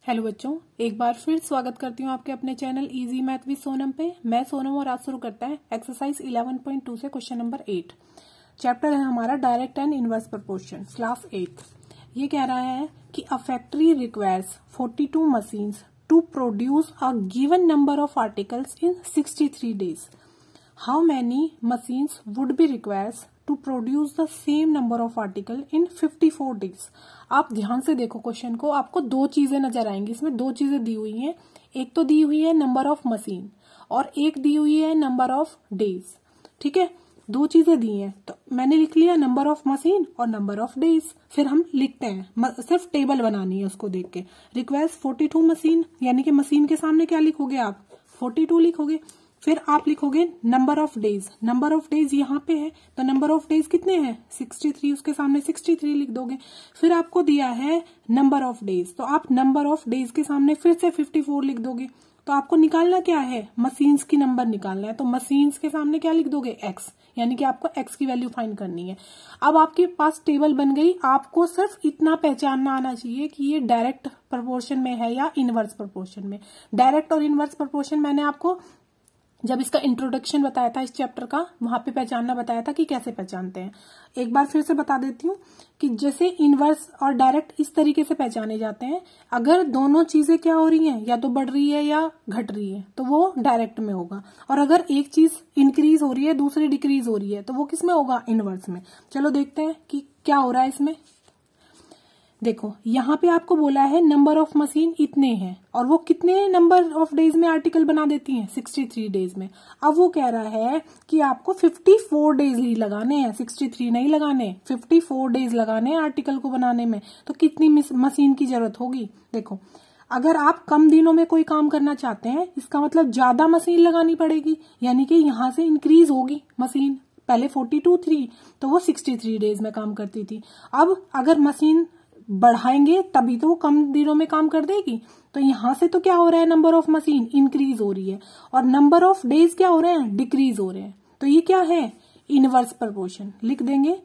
Hello बच्चों, एक बार फिर स्वागत करती हूँ आपके अपने channel easy math with Sonam पे। मैं सोनम और आज शुरू करते हैं एक्सरसाइज 11.2 से क्वेश्चन नंबर 8। चैप्टर है हमारा direct and inverse proportion, class 8। ये कह रहा है कि a factory requires 42 machines to produce a given number of articles in 63 days. How many machines would be requires to produce the same number of article in 54 days. आप ध्यान से देखो question को, आपको दो चीजें नजर आएंगी। इसमें दो चीजें दी हुई हैं, एक तो दी हुई है नंबर ऑफ मशीन और एक दी हुई है नंबर ऑफ डेज। ठीक है, दो चीजें दी हैं तो मैंने लिख लिया नंबर ऑफ मशीन और नंबर ऑफ डेज। फिर हम लिखते हैं, सिर्फ टेबल बनानी है उसको देख के। रिक्वायर्स 42 मशीन, यानी कि मशीन के सामने क्या लिखोगे आप, 42 लिखोगे। फिर आप लिखोगे number of days, number of days यहाँ पे है तो नंबर ऑफ डेज कितने हैं 63, उसके सामने 63 लिख दोगे। फिर आपको दिया है नंबर ऑफ डेज तो आप नंबर ऑफ डेज के सामने फिर से 54 लिख दोगे। तो आपको निकालना क्या है, मशीन्स की नंबर निकालना है। तो मशीन्स के सामने क्या लिख दोगे, एक्स, यानी कि आपको एक्स की वैल्यू फाइंड करनी है। अब आपके पास टेबल बन गई, आपको सिर्फ इतना पहचानना आना चाहिए कि ये डायरेक्ट प्रोपोर्शन में है या इनवर्स प्रोपोर्शन में। डायरेक्ट और इनवर्स प्रोपोर्शन मैंने आपको जब इसका इंट्रोडक्शन बताया था इस चैप्टर का, वहां पे पहचानना बताया था कि कैसे पहचानते हैं। एक बार फिर से बता देती हूँ कि जैसे इनवर्स और डायरेक्ट इस तरीके से पहचाने जाते हैं। अगर दोनों चीजें क्या हो रही हैं, या तो बढ़ रही है या घट रही है, तो वो डायरेक्ट में होगा। और अगर एक चीज इंक्रीज हो रही है दूसरी डिक्रीज हो रही है, तो वो किस में होगा, इनवर्स में। चलो देखते हैं कि क्या हो रहा है इसमें। देखो यहाँ पे आपको बोला है नंबर ऑफ मशीन इतने हैं और वो कितने नंबर ऑफ डेज में आर्टिकल बना देती हैं, 63 डेज में। अब वो कह रहा है कि आपको 54 डेज ही लगाने हैं, 63 नहीं लगाने, 54 डेज लगाने हैं आर्टिकल को बनाने में। तो कितनी मशीन की जरूरत होगी। देखो अगर आप कम दिनों में कोई काम करना चाहते हैं, इसका मतलब ज्यादा मशीन लगानी पड़ेगी, यानी कि यहाँ से इंक्रीज होगी मशीन। पहले 42 थी तो वो 63 डेज में काम करती थी। अब अगर मशीन बढ़ाएंगे तभी तो वो कम दिनों में काम कर देगी। तो यहां से तो क्या हो रहा है, नंबर ऑफ मशीन इंक्रीज हो रही है और नंबर ऑफ डेज क्या हो रहे हैं, डिक्रीज हो रहे हैं। तो ये क्या है, इनवर्स प्रोपोर्शन। लिख देंगे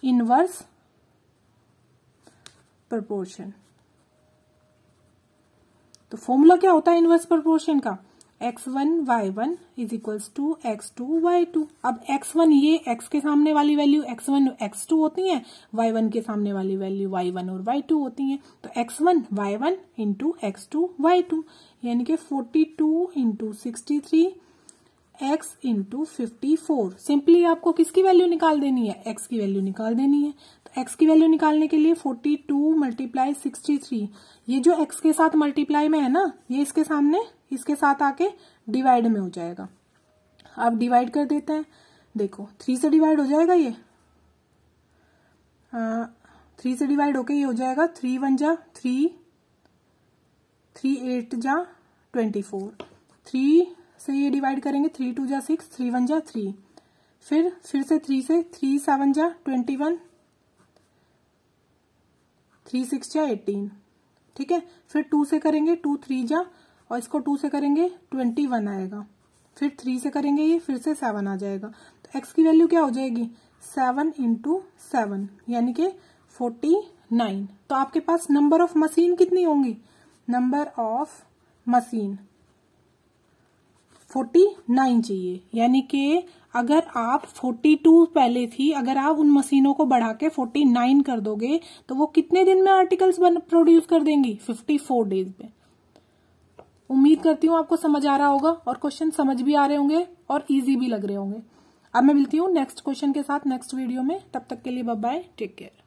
इनवर्स प्रोपोर्शन। तो फॉर्मूला क्या होता है इनवर्स प्रोपोर्शन का, x1 y1 is equals to x2 y2। अब x1 ये x के सामने वाली वैल्यू x1 x2 होती है, y1 के सामने वाली वैल्यू y1 और y2 होती है। तो x1 y1 into x2 y2, यानी कि 42 इंटू 63 x इंटू 54। सिंपली आपको किसकी वैल्यू निकाल देनी है, x की वैल्यू निकाल देनी है। तो x की वैल्यू निकालने के लिए 42 मल्टीप्लाई 63, ये जो x के साथ मल्टीप्लाई में है ना, ये इसके सामने इसके साथ आके डिवाइड में हो जाएगा। अब डिवाइड कर देते हैं। देखो 3 से डिवाइड हो जाएगा ये, 3 से डिवाइड होके ये हो जाएगा 3 1 जा 3, 3 8 जा 24। 3 से ये डिवाइड करेंगे, 3 2 जा 6, 3 1 जा 3। फिर से 3 से 3 7 जा 21, 3 6 जा 18। ठीक है, फिर 2 से करेंगे 2 3 जा, और इसको 2 से करेंगे 21 आएगा। फिर 3 से करेंगे ये, फिर से 7 आ जाएगा। तो x की वैल्यू क्या हो जाएगी, 7 इंटू 7, यानी कि 49। तो आपके पास नंबर ऑफ मशीन कितनी होंगी, नंबर ऑफ मशीन 49 चाहिए। यानी कि अगर आप 42 पहले थी, अगर आप उन मशीनों को बढ़ा के 49 कर दोगे तो वो कितने दिन में आर्टिकल्स प्रोड्यूस कर देंगी, 54 डेज में। उम्मीद करती हूँ आपको समझ आ रहा होगा और क्वेश्चन समझ भी आ रहे होंगे और इजी भी लग रहे होंगे। अब मैं मिलती हूँ नेक्स्ट क्वेश्चन के साथ नेक्स्ट वीडियो में। तब तक के लिए बाय बाय, टेक केयर।